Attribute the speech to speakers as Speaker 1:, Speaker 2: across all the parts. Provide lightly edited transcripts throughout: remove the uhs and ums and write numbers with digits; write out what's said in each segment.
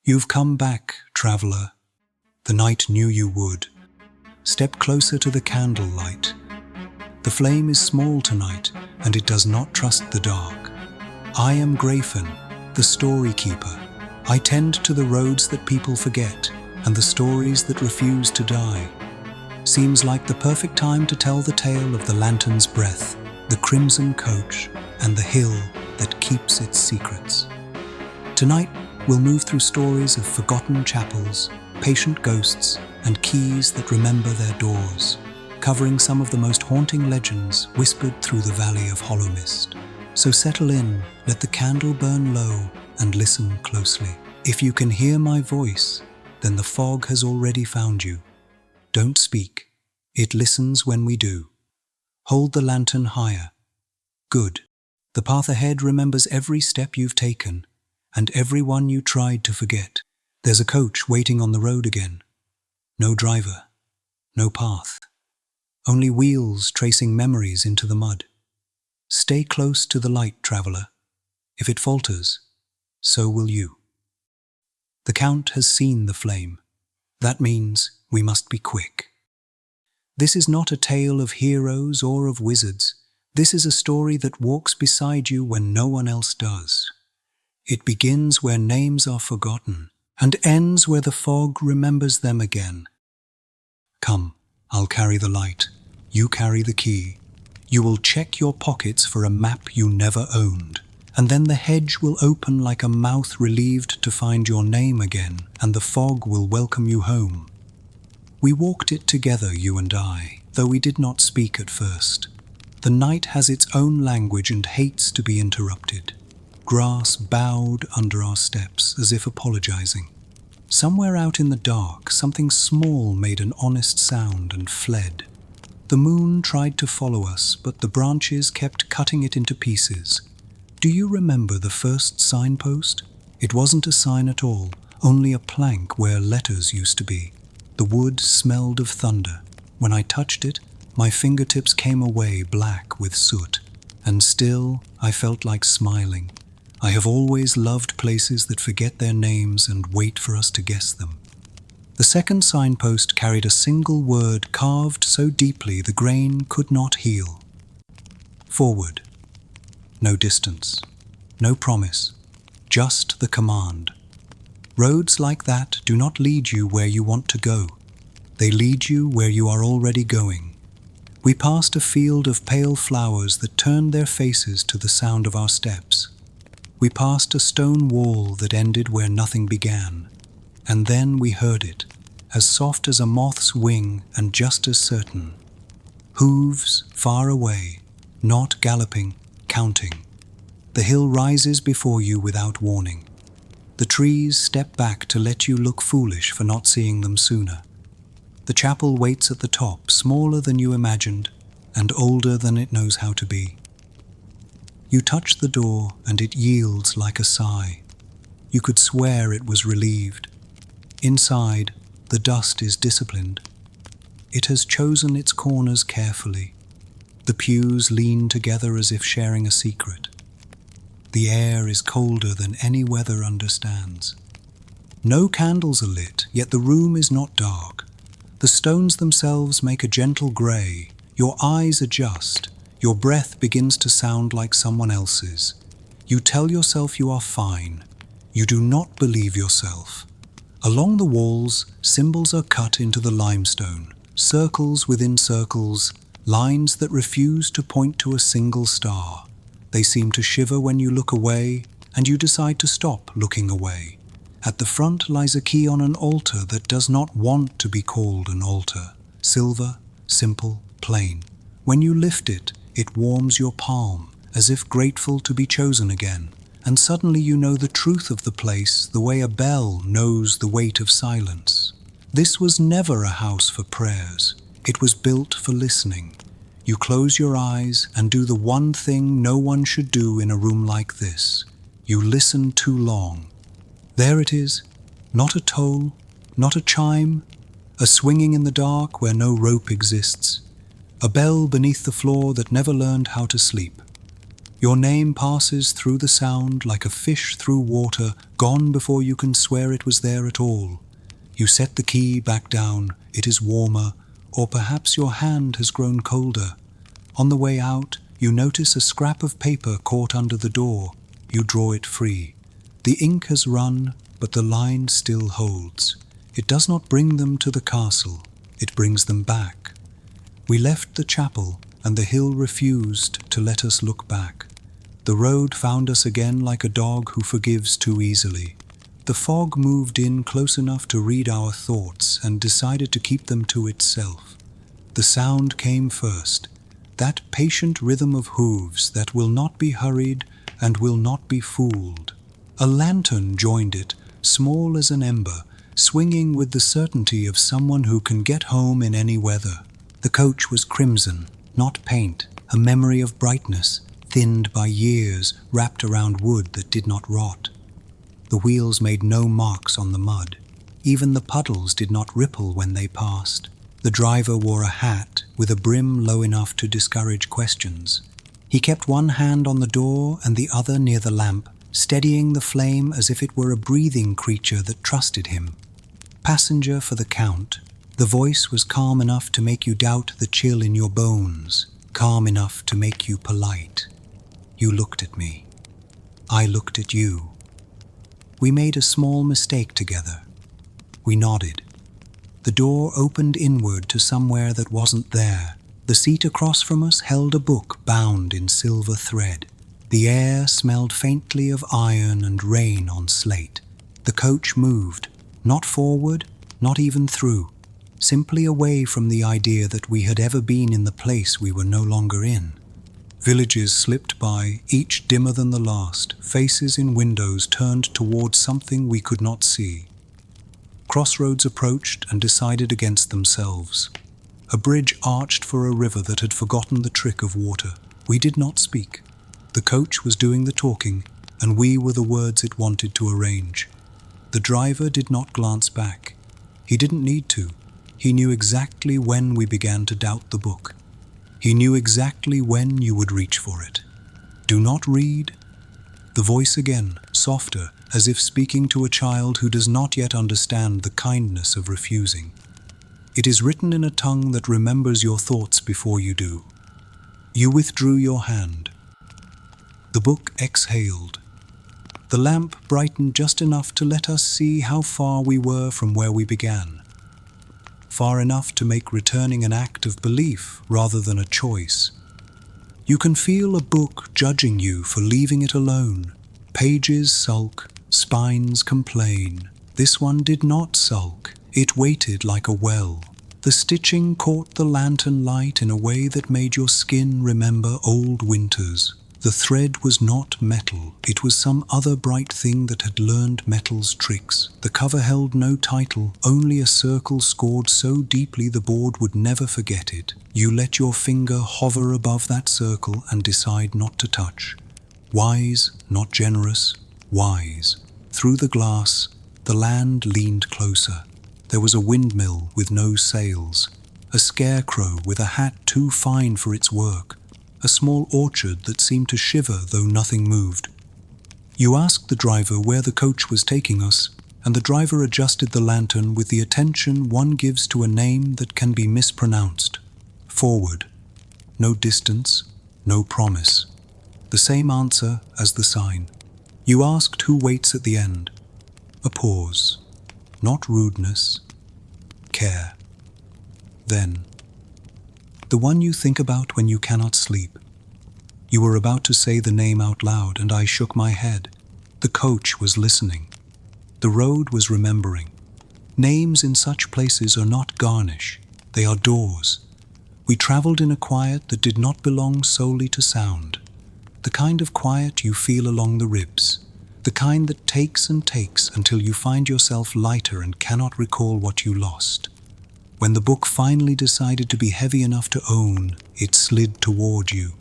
Speaker 1: You've come back, traveler. The night knew you would. Step closer to the candlelight. The flame is small tonight, and it does not trust the dark. I am Grayfen, the story keeper. I tend to the roads that people forget, and the stories that refuse to die. Seems like the perfect time to tell the tale of the lantern's breath, the crimson coach, and the hill that keeps its secrets. Tonight, we'll move through stories of forgotten chapels, patient ghosts, and keys that remember their doors, covering some of the most haunting legends whispered through the valley of hollow mist. So settle in, let the candle burn low, and listen closely. If you can hear my voice, then the fog has already found you. Don't speak. It listens when we do. Hold the lantern higher. Good. The path ahead remembers every step you've taken, and every one you tried to forget. There's a coach waiting on the road again. No driver, no path. Only wheels tracing memories into the mud. Stay close to the light, traveler. If it falters, so will you. The Count has seen the flame. That means we must be quick. This is not a tale of heroes or of wizards. This is a story that walks beside you when no one else does. It begins where names are forgotten and ends where the fog remembers them again. Come, I'll carry the light. You carry the key. You will check your pockets for a map you never owned. And then the hedge will open like a mouth relieved to find your name again, and the fog will welcome you home. We walked it together, you and I, though we did not speak at first. The night has its own language and hates to be interrupted. Grass bowed under our steps as if apologizing. Somewhere out in the dark, something small made an honest sound and fled. The moon tried to follow us, but the branches kept cutting it into pieces. Do you remember the first signpost? It wasn't a sign at all, only a plank where letters used to be. The wood smelled of thunder. When I touched it, my fingertips came away black with soot. And still, I felt like smiling. I have always loved places that forget their names and wait for us to guess them. The second signpost carried a single word carved so deeply the grain could not heal. Forward. No distance, no promise, just the command. Roads like that do not lead you where you want to go. They lead you where you are already going. We passed a field of pale flowers that turned their faces to the sound of our steps. We passed a stone wall that ended where nothing began. And then we heard it, as soft as a moth's wing and just as certain. Hooves far away, not galloping, counting. The hill rises before you without warning. The trees step back to let you look foolish for not seeing them sooner. The chapel waits at the top, smaller than you imagined, and older than it knows how to be. You touch the door, and it yields like a sigh. You could swear it was relieved. Inside, the dust is disciplined. It has chosen its corners carefully. The pews lean together as if sharing a secret. The air is colder than any weather understands. No candles are lit, yet the room is not dark. The stones themselves make a gentle grey. Your eyes adjust. Your breath begins to sound like someone else's. You tell yourself you are fine. You do not believe yourself. Along the walls, symbols are cut into the limestone, circles within circles, lines that refuse to point to a single star. They seem to shiver when you look away, and you decide to stop looking away. At the front lies a key on an altar that does not want to be called an altar. Silver, simple, plain. When you lift it, it warms your palm, as if grateful to be chosen again. And suddenly you know the truth of the place the way a bell knows the weight of silence. This was never a house for prayers. It was built for listening. You close your eyes and do the one thing no one should do in a room like this. You listen too long. There it is, not a toll, not a chime, a swinging in the dark where no rope exists, a bell beneath the floor that never learned how to sleep. Your name passes through the sound like a fish through water, gone before you can swear it was there at all. You set the key back down, it is warmer, or perhaps your hand has grown colder. On the way out, you notice a scrap of paper caught under the door. You draw it free. The ink has run, but the line still holds. It does not bring them to the castle, it brings them back. We left the chapel, and the hill refused to let us look back. The road found us again like a dog who forgives too easily. The fog moved in close enough to read our thoughts and decided to keep them to itself. The sound came first, that patient rhythm of hooves that will not be hurried and will not be fooled. A lantern joined it, small as an ember, swinging with the certainty of someone who can get home in any weather. The coach was crimson, not paint, a memory of brightness, thinned by years, wrapped around wood that did not rot. The wheels made no marks on the mud. Even the puddles did not ripple when they passed. The driver wore a hat with a brim low enough to discourage questions. He kept one hand on the door and the other near the lamp, steadying the flame as if it were a breathing creature that trusted him. Passenger for the Count, the voice was calm enough to make you doubt the chill in your bones, calm enough to make you polite. You looked at me. I looked at you. We made a small mistake together. We nodded. The door opened inward to somewhere that wasn't there. The seat across from us held a book bound in silver thread. The air smelled faintly of iron and rain on slate. The coach moved, not forward, not even through, simply away from the idea that we had ever been in the place we were no longer in. Villages slipped by, each dimmer than the last, faces in windows turned towards something we could not see. Crossroads approached and decided against themselves. A bridge arched for a river that had forgotten the trick of water. We did not speak. The coach was doing the talking, and we were the words it wanted to arrange. The driver did not glance back. He didn't need to. He knew exactly when we began to doubt the book. He knew exactly when you would reach for it. Do not read. The voice again, softer, as if speaking to a child who does not yet understand the kindness of refusing. It is written in a tongue that remembers your thoughts before you do. You withdrew your hand. The book exhaled. The lamp brightened just enough to let us see how far we were from where we began. Far enough to make returning an act of belief rather than a choice. You can feel a book judging you for leaving it alone. Pages sulk, spines complain. This one did not sulk. It waited like a well. The stitching caught the lantern light in a way that made your skin remember old winters. The thread was not metal. It was some other bright thing that had learned metal's tricks. The cover held no title, only a circle scored so deeply the board would never forget it. You let your finger hover above that circle and decide not to touch. Wise, not generous, wise. Through the glass, the land leaned closer. There was a windmill with no sails, a scarecrow with a hat too fine for its work, a small orchard that seemed to shiver though nothing moved. You asked the driver where the coach was taking us, and the driver adjusted the lantern with the attention one gives to a name that can be mispronounced. Forward. No distance, no promise. The same answer as the sign. You asked who waits at the end. A pause. Not rudeness. Care. Then. The one you think about when you cannot sleep. You were about to say the name out loud, and I shook my head. The coach was listening. The road was remembering. Names in such places are not garnish. They are doors. We traveled in a quiet that did not belong solely to sound. The kind of quiet you feel along the ribs. The kind that takes and takes until you find yourself lighter and cannot recall what you lost. When the book finally decided to be heavy enough to own, it slid toward you.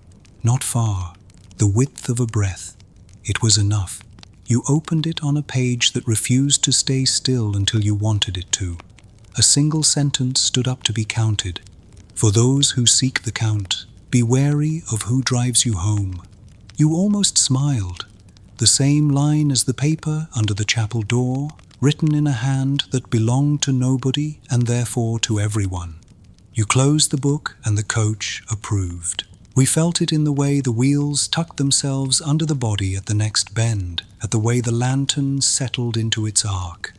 Speaker 1: Not far, the width of a breath. It was enough. You opened it on a page that refused to stay still until you wanted it to. A single sentence stood up to be counted. For those who seek the count, be wary of who drives you home. You almost smiled. The same line as the paper under the chapel door, written in a hand that belonged to nobody and therefore to everyone. You closed the book and the coach approved. We felt it in the way the wheels tucked themselves under the body at the next bend, at the way the lantern settled into its arc.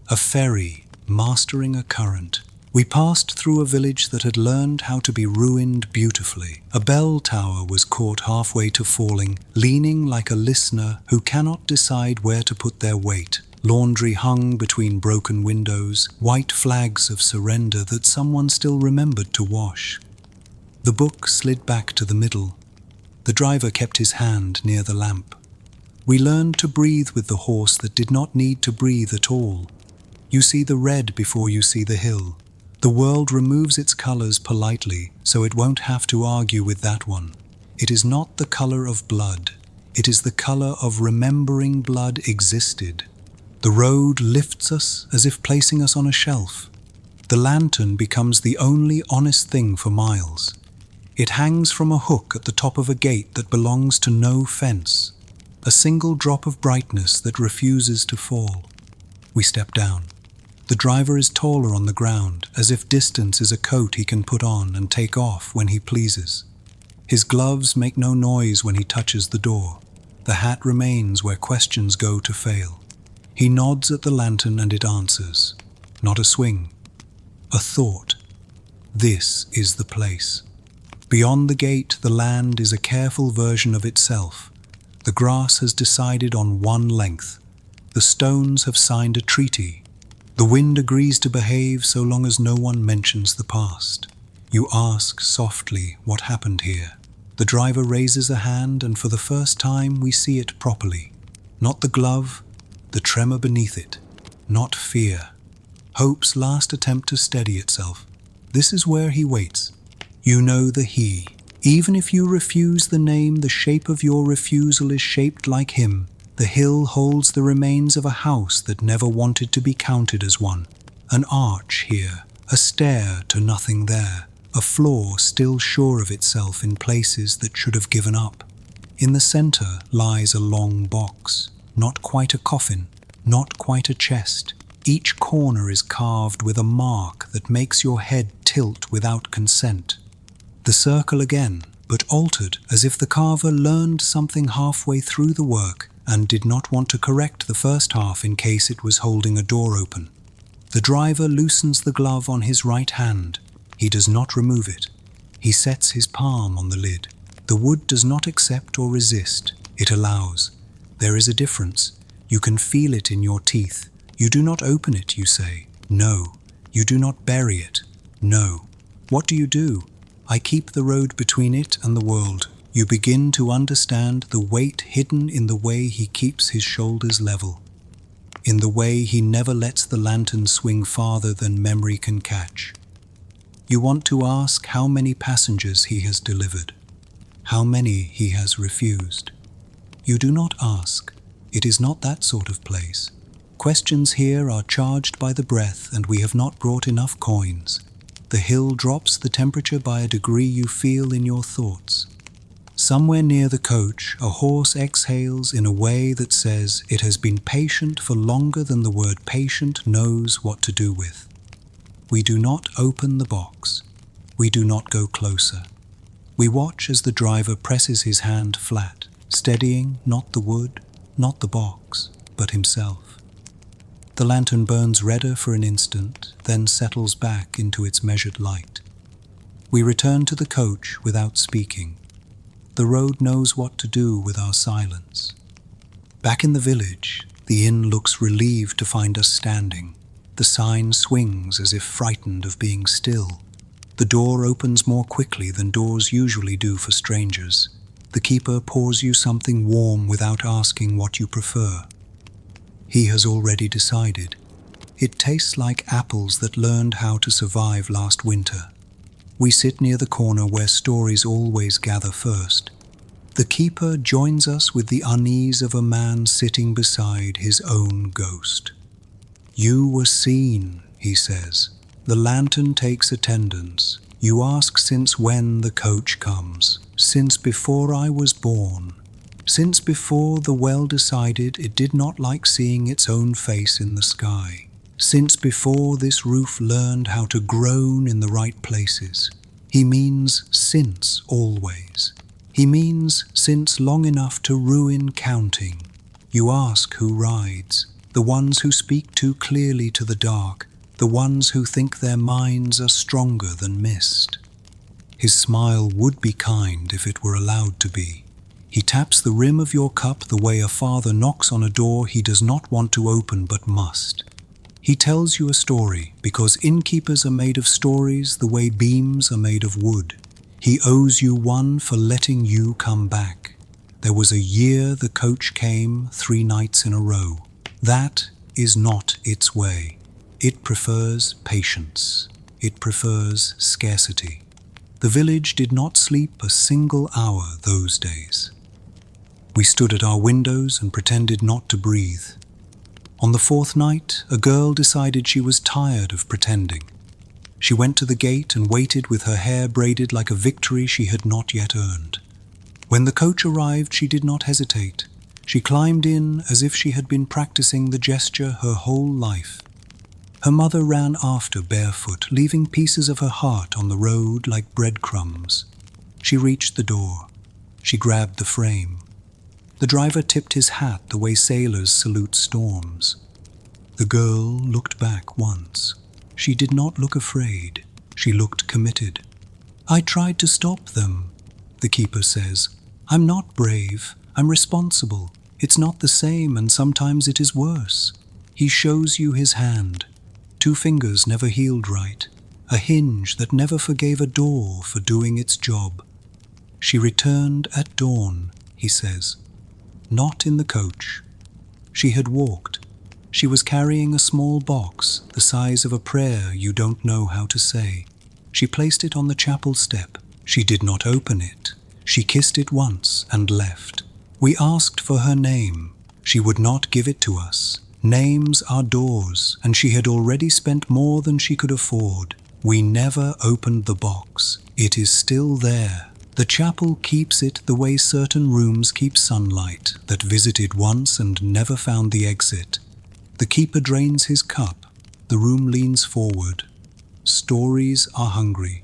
Speaker 1: A ferry mastering a current. We passed through a village that had learned how to be ruined beautifully. A bell tower was caught halfway to falling, leaning like a listener who cannot decide where to put their weight. Laundry hung between broken windows, white flags of surrender that someone still remembered to wash. The book slid back to the middle. The driver kept his hand near the lamp. We learned to breathe with the horse that did not need to breathe at all. You see the red before you see the hill. The world removes its colors politely, so it won't have to argue with that one. It is not the color of blood. It is the color of remembering blood existed. The road lifts us as if placing us on a shelf. The lantern becomes the only honest thing for miles. It hangs from a hook at the top of a gate that belongs to no fence. A single drop of brightness that refuses to fall. We step down. The driver is taller on the ground, as if distance is a coat he can put on and take off when he pleases. His gloves make no noise when he touches the door. The hat remains where questions go to fail. He nods at the lantern and it answers. Not a swing. A thought. This is the place. Beyond the gate, the land is a careful version of itself. The grass has decided on one length. The stones have signed a treaty. The wind agrees to behave so long as no one mentions the past. You ask softly what happened here. The driver raises a hand and for the first time we see it properly. Not the glove, the tremor beneath it. Not fear. Hope's last attempt to steady itself. This is where he waits. You know the he. Even if you refuse the name, the shape of your refusal is shaped like him. The hill holds the remains of a house that never wanted to be counted as one. An arch here, a stair to nothing there, a floor still sure of itself in places that should have given up. In the center lies a long box, not quite a coffin, not quite a chest. Each corner is carved with a mark that makes your head tilt without consent. The circle again, but altered as if the carver learned something halfway through the work and did not want to correct the first half in case it was holding a door open. The driver loosens the glove on his right hand. He does not remove it. He sets his palm on the lid. The wood does not accept or resist. It allows. There is a difference. You can feel it in your teeth. You do not open it, you say. No. You do not bury it. No. What do? I keep the road between it and the world. You begin to understand the weight hidden in the way he keeps his shoulders level, in the way he never lets the lantern swing farther than memory can catch. You want to ask how many passengers he has delivered, how many he has refused. You do not ask. It is not that sort of place. Questions here are charged by the breath, and we have not brought enough coins. The hill drops the temperature by a degree you feel in your thoughts. Somewhere near the coach, a horse exhales in a way that says it has been patient for longer than the word patient knows what to do with. We do not open the box. We do not go closer. We watch as the driver presses his hand flat, steadying not the wood, not the box, but himself. The lantern burns redder for an instant, then settles back into its measured light. We return to the coach without speaking. The road knows what to do with our silence. Back in the village, the inn looks relieved to find us standing. The sign swings as if frightened of being still. The door opens more quickly than doors usually do for strangers. The keeper pours you something warm without asking what you prefer. He has already decided. It tastes like apples that learned how to survive last winter. We sit near the corner where stories always gather first. The keeper joins us with the unease of a man sitting beside his own ghost. You were seen, he says. The lantern takes attendance. You ask since when the coach comes. Since before I was born. Since before the well decided it did not like seeing its own face in the sky. Since before this roof learned how to groan in the right places. He means since always. He means since long enough to ruin counting. You ask who rides, the ones who speak too clearly to the dark, the ones who think their minds are stronger than mist. His smile would be kind if it were allowed to be. He taps the rim of your cup the way a father knocks on a door he does not want to open but must. He tells you a story because innkeepers are made of stories the way beams are made of wood. He owes you one for letting you come back. There was a year the coach came 3 nights in a row. That is not its way. It prefers patience. It prefers scarcity. The village did not sleep a single hour those days. We stood at our windows and pretended not to breathe. On the 4th night, a girl decided she was tired of pretending. She went to the gate and waited with her hair braided like a victory she had not yet earned. When the coach arrived, she did not hesitate. She climbed in as if she had been practicing the gesture her whole life. Her mother ran after barefoot, leaving pieces of her heart on the road like breadcrumbs. She reached the door. She grabbed the frame. The driver tipped his hat the way sailors salute storms. The girl looked back once. She did not look afraid. She looked committed. "I tried to stop them," the keeper says. "I'm not brave. I'm responsible. It's not the same, and sometimes it is worse." He shows you his hand. 2 fingers never healed right. A hinge that never forgave a door for doing its job. "She returned at dawn," he says. Not in the coach. She had walked. She was carrying a small box, the size of a prayer you don't know how to say. She placed it on the chapel step. She did not open it. She kissed it once and left. We asked for her name. She would not give it to us. Names are doors, and she had already spent more than she could afford. We never opened the box. It is still there. The chapel keeps it the way certain rooms keep sunlight, that visited once and never found the exit. The keeper drains his cup. The room leans forward. Stories are hungry.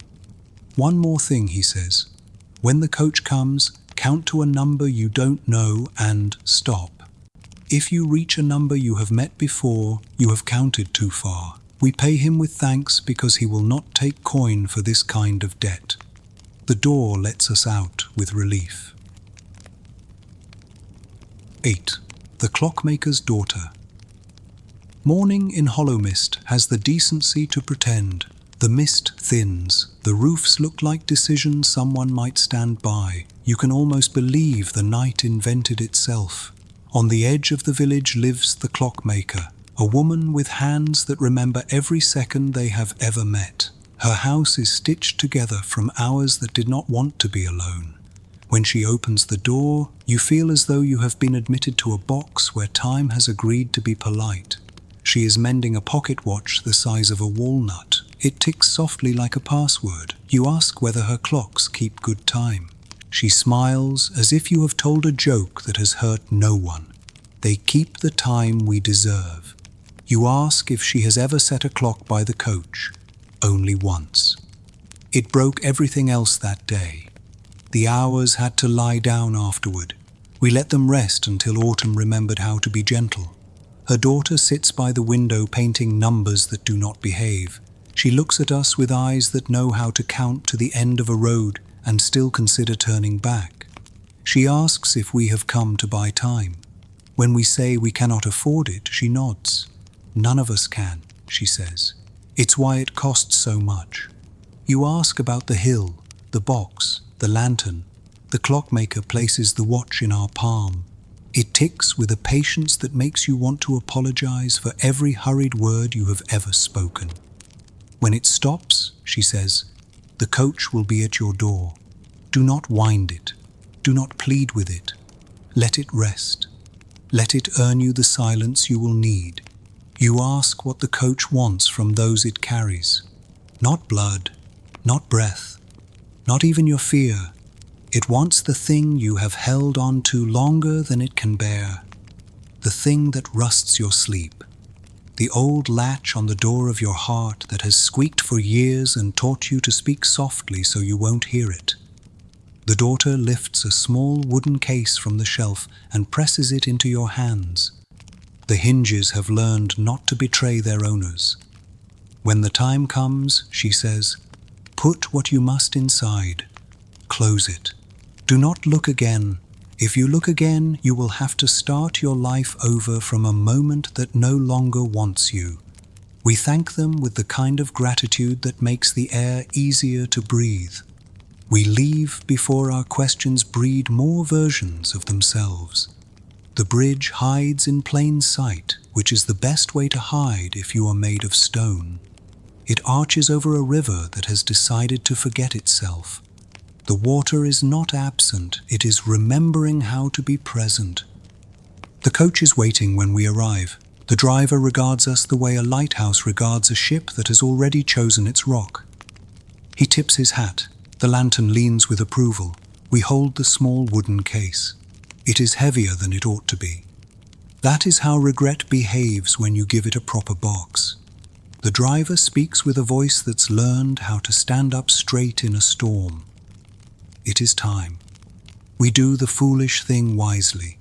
Speaker 1: "One more thing," he says. "When the coach comes, count to a number you don't know and stop. If you reach a number you have met before, you have counted too far. We pay him with thanks because he will not take coin for this kind of debt." The door lets us out with relief. 8. The Clockmaker's Daughter. Morning in Hollow Mist has the decency to pretend. The mist thins. The roofs look like decisions someone might stand by. You can almost believe the night invented itself. On the edge of the village lives the clockmaker, a woman with hands that remember every second they have ever met. Her house is stitched together from hours that did not want to be alone. When she opens the door, you feel as though you have been admitted to a box where time has agreed to be polite. She is mending a pocket watch the size of a walnut. It ticks softly like a password. You ask whether her clocks keep good time. She smiles as if you have told a joke that has hurt no one. They keep the time we deserve. You ask if she has ever set a clock by the coach. Only once. It broke everything else that day. The hours had to lie down afterward. We let them rest until autumn remembered how to be gentle. Her daughter sits by the window painting numbers that do not behave. She looks at us with eyes that know how to count to the end of a road and still consider turning back. She asks if we have come to buy time. When we say we cannot afford it, she nods. "None of us can," she says. "It's why it costs so much." You ask about the hill, the box, the lantern. The clockmaker places the watch in our palm. It ticks with a patience that makes you want to apologize for every hurried word you have ever spoken. When it stops, she says, the coach will be at your door. Do not wind it. Do not plead with it. Let it rest. Let it earn you the silence you will need. You ask what the coach wants from those it carries. Not blood, not breath, not even your fear. It wants the thing you have held on to longer than it can bear, the thing that rusts your sleep, the old latch on the door of your heart that has squeaked for years and taught you to speak softly so you won't hear it. The daughter lifts a small wooden case from the shelf and presses it into your hands. The hinges have learned not to betray their owners. When the time comes, she says, put what you must inside. Close it. Do not look again. If you look again, you will have to start your life over from a moment that no longer wants you. We thank them with the kind of gratitude that makes the air easier to breathe. We leave before our questions breed more versions of themselves. The bridge hides in plain sight, which is the best way to hide if you are made of stone. It arches over a river that has decided to forget itself. The water is not absent, it is remembering how to be present. The coach is waiting when we arrive. The driver regards us the way a lighthouse regards a ship that has already chosen its rock. He tips his hat. The lantern leans with approval. We hold the small wooden case. It is heavier than it ought to be. That is how regret behaves when you give it a proper box. The driver speaks with a voice that's learned how to stand up straight in a storm. It is time. We do the foolish thing wisely.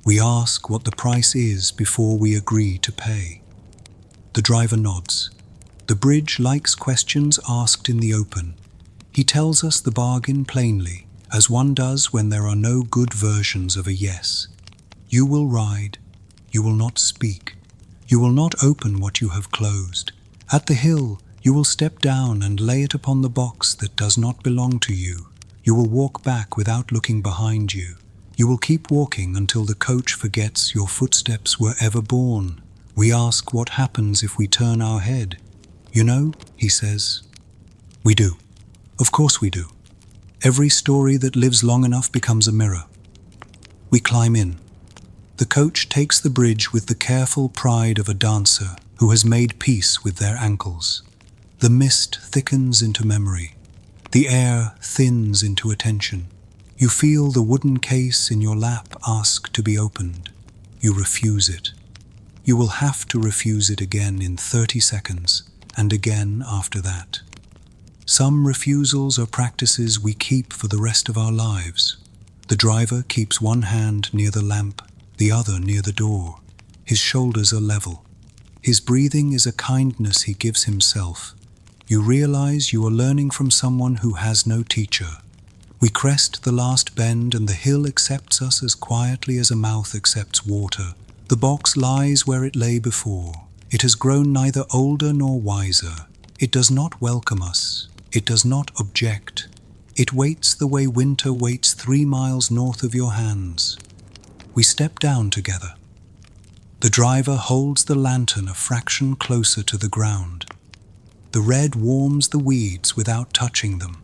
Speaker 1: We ask what the price is before we agree to pay. The driver nods. The bridge likes questions asked in the open. He tells us the bargain plainly, as one does when there are no good versions of a yes. You will ride. You will not speak. You will not open what you have closed. At the hill, you will step down and lay it upon the box that does not belong to you. You will walk back without looking behind you. You will keep walking until the coach forgets your footsteps were ever born. We ask what happens if we turn our head. You know, he says. We do. Of course we do. Every story that lives long enough becomes a mirror. We climb in. The coach takes the bridge with the careful pride of a dancer who has made peace with their ankles. The mist thickens into memory. The air thins into attention. You feel the wooden case in your lap ask to be opened. You refuse it. You will have to refuse it again in 30 seconds, and again after that. Some refusals are practices we keep for the rest of our lives. The driver keeps one hand near the lamp, the other near the door. His shoulders are level. His breathing is a kindness he gives himself. You realize you are learning from someone who has no teacher. We crest the last bend and the hill accepts us as quietly as a mouth accepts water. The box lies where it lay before. It has grown neither older nor wiser. It does not welcome us. It does not object. It waits the way winter waits 3 miles north of your hands. We step down together. The driver holds the lantern a fraction closer to the ground. The red warms the weeds without touching them.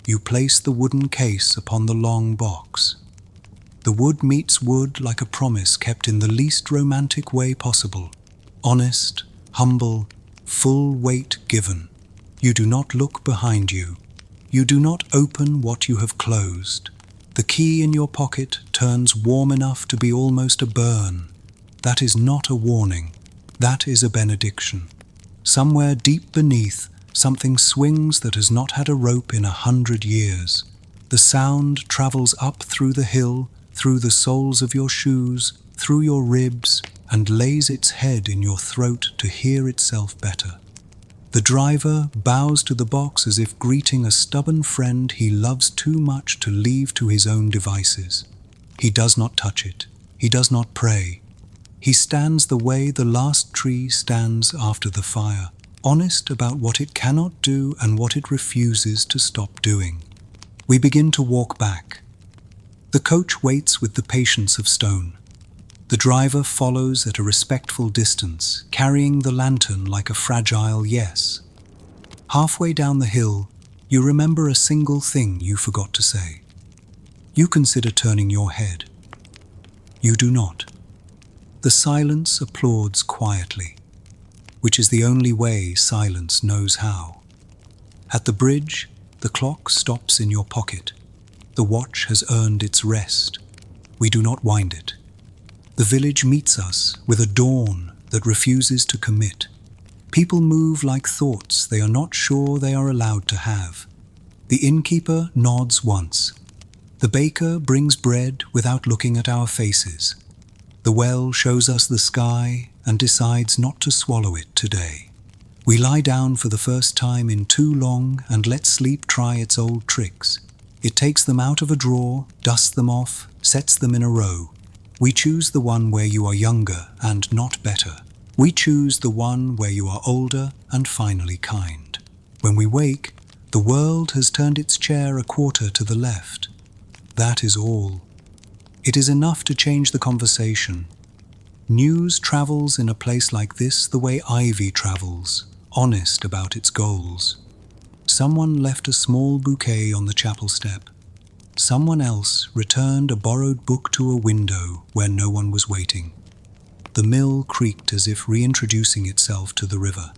Speaker 1: You place the wooden case upon the long box. The wood meets wood like a promise kept in the least romantic way possible. Honest, humble, full weight given. You do not look behind you. You do not open what you have closed. The key in your pocket turns warm enough to be almost a burn. That is not a warning. That is a benediction. Somewhere deep beneath, something swings that has not had a rope in 100 years. The sound travels up through the hill, through the soles of your shoes, through your ribs, and lays its head in your throat to hear itself better. The driver bows to the box as if greeting a stubborn friend he loves too much to leave to his own devices. He does not touch it. He does not pray. He stands the way the last tree stands after the fire, honest about what it cannot do and what it refuses to stop doing. We begin to walk back. The coach waits with the patience of stone. The driver follows at a respectful distance, carrying the lantern like a fragile yes. Halfway down the hill, you remember a single thing you forgot to say. You consider turning your head. You do not. The silence applauds quietly, which is the only way silence knows how. At the bridge, the clock stops in your pocket. The watch has earned its rest. We do not wind it. The village meets us with a dawn that refuses to commit. People move like thoughts they are not sure they are allowed to have. The innkeeper nods once. The baker brings bread without looking at our faces. The well shows us the sky and decides not to swallow it today. We lie down for the first time in too long and let sleep try its old tricks. It takes them out of a drawer, dusts them off, sets them in a row. We choose the one where you are younger and not better. We choose the one where you are older and finally kind. When we wake, the world has turned its chair a quarter to the left. That is all. It is enough to change the conversation. News travels in a place like this the way ivy travels, honest about its goals. Someone left a small bouquet on the chapel step. Someone else returned a borrowed book to a window where no one was waiting. The mill creaked as if reintroducing itself to the river.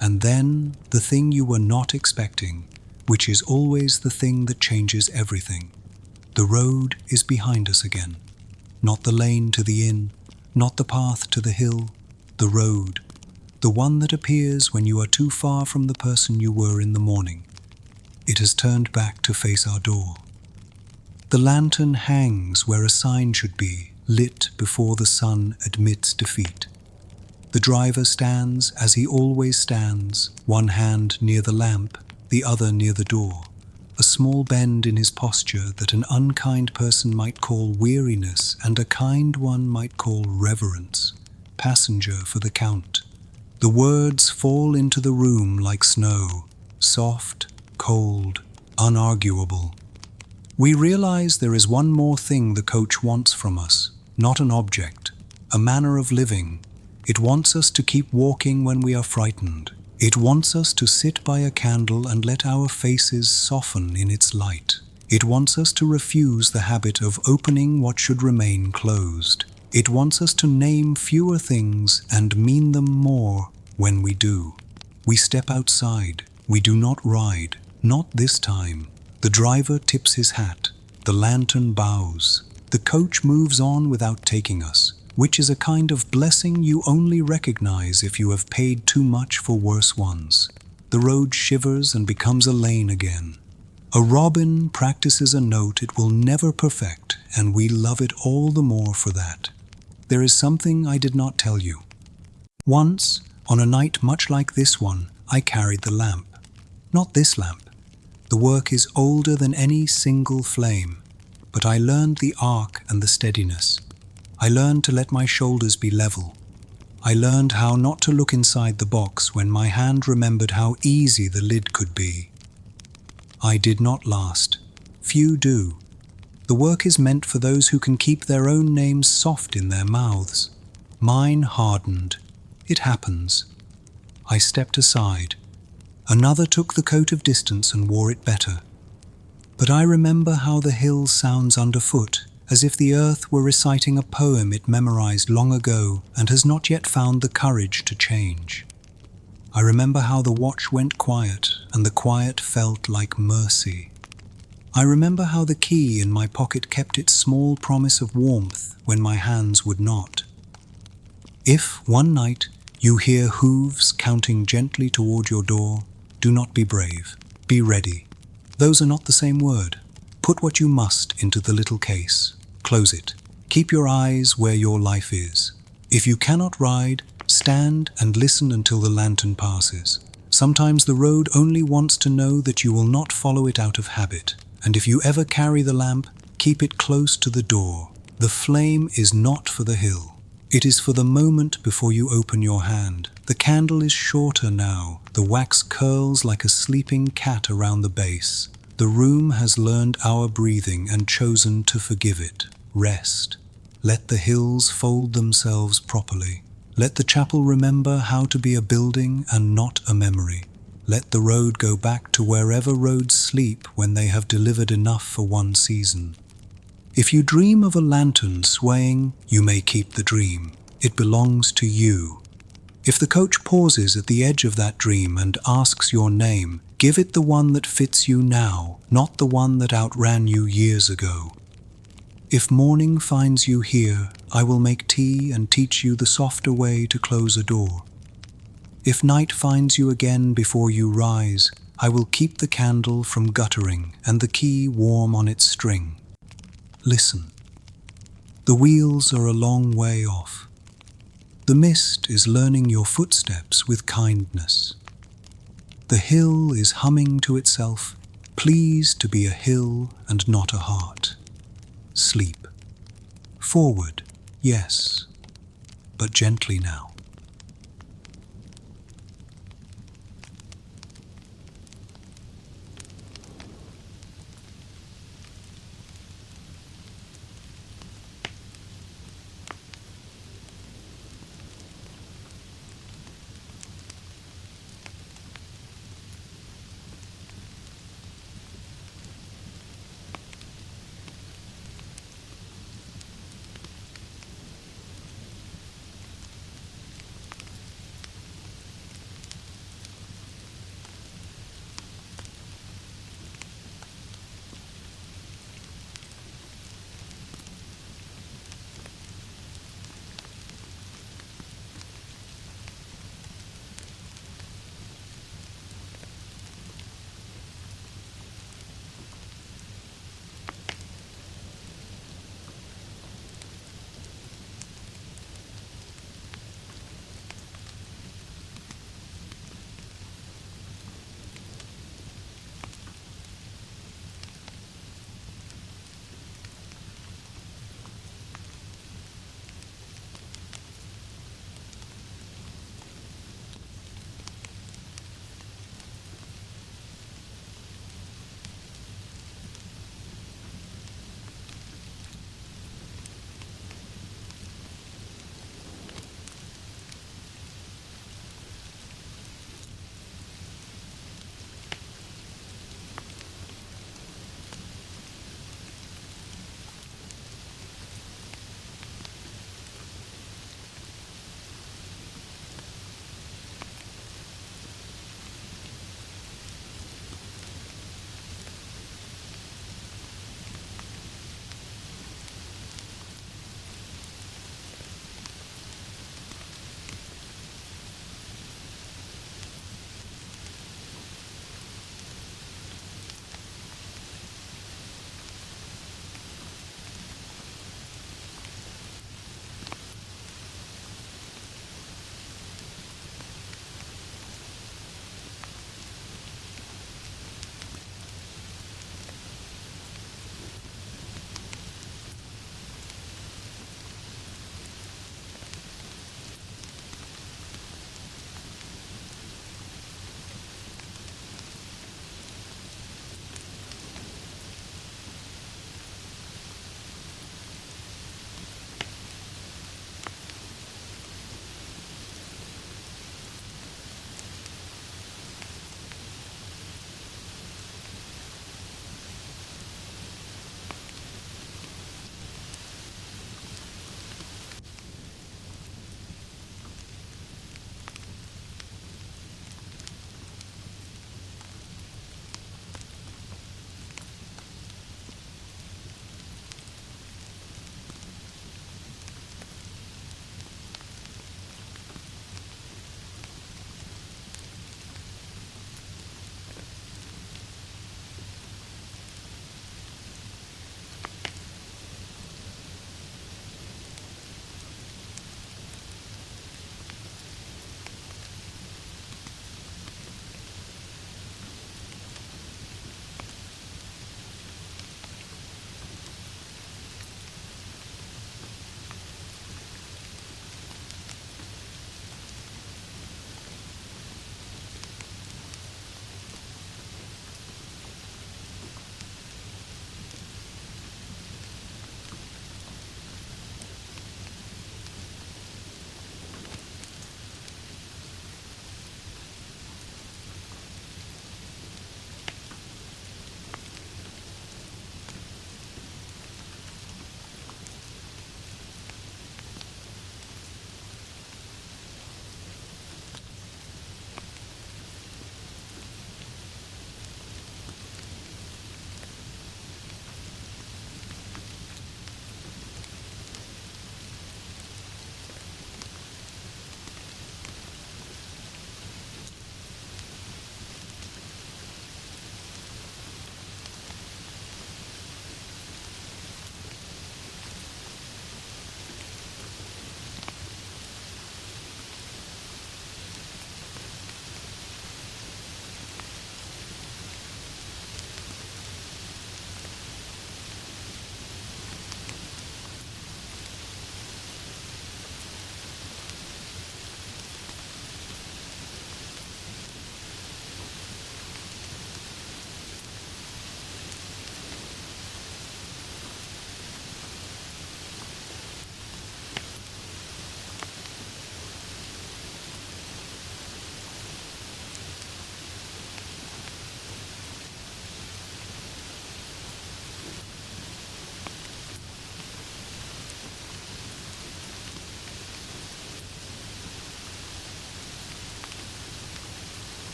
Speaker 1: And then the thing you were not expecting, which is always the thing that changes everything. The road is behind us again. Not the lane to the inn, not the path to the hill, the road. The one that appears when you are too far from the person you were in the morning. It has turned back to face our door. The lantern hangs where a sign should be, lit before the sun admits defeat. The driver stands as he always stands, one hand near the lamp, the other near the door. A small bend in his posture that an unkind person might call weariness and a kind one might call reverence. Passenger for the Count. The words fall into the room like snow, soft, cold, unarguable. We realize there is one more thing the coach wants from us, not an object, a manner of living. It wants us to keep walking when we are frightened. It wants us to sit by a candle and let our faces soften in its light. It wants us to refuse the habit of opening what should remain closed. It wants us to name fewer things and mean them more when we do. We step outside. We do not ride. Not this time. The driver tips his hat. The lantern bows. The coach moves on without taking us, which is a kind of blessing you only recognize if you have paid too much for worse ones. The road shivers and becomes a lane again. A robin practices a note it will never perfect, and we love it all the more for that. There is something I did not tell you. Once, on a night much like this one, I carried the lamp. Not this lamp. The work is older than any single flame, but I learned the arc and the steadiness. I learned to let my shoulders be level. I learned how not to look inside the box when my hand remembered how easy the lid could be. I did not last. Few do. The work is meant for those who can keep their own names soft in their mouths. Mine hardened. It happens. I stepped aside. Another took the coat of distance and wore it better. But I remember how the hill sounds underfoot, as if the earth were reciting a poem it memorized long ago and has not yet found the courage to change. I remember how the watch went quiet, and the quiet felt like mercy. I remember how the key in my pocket kept its small promise of warmth when my hands would not. If, one night, you hear hooves counting gently toward your door, do not be brave. Be ready. Those are not the same word. Put what you must into the little case. Close it. Keep your eyes where your life is. If you cannot ride, stand and listen until the lantern passes. Sometimes the road only wants to know that you will not follow it out of habit. And if you ever carry the lamp, keep it close to the door. The flame is not for the hill. It is for the moment before you open your hand. The candle is shorter now. The wax curls like a sleeping cat around the base. The room has learned our breathing and chosen to forgive it. Rest. Let the hills fold themselves properly. Let the chapel remember how to be a building and not a memory. Let the road go back to wherever roads sleep when they have delivered enough for one season. If you dream of a lantern swaying, you may keep the dream. It belongs to you. If the coach pauses at the edge of that dream and asks your name, Give it the one that fits you now, not the one that outran you years ago. If morning finds you here, I will make tea and teach you the softer way to close a door. If night finds you again before you rise, I will keep the candle from guttering and the key warm on its string. Listen. The wheels are a long way off. The mist is learning your footsteps with kindness. The hill is humming to itself, pleased to be a hill and not a heart. Sleep. Forward, yes, but gently now.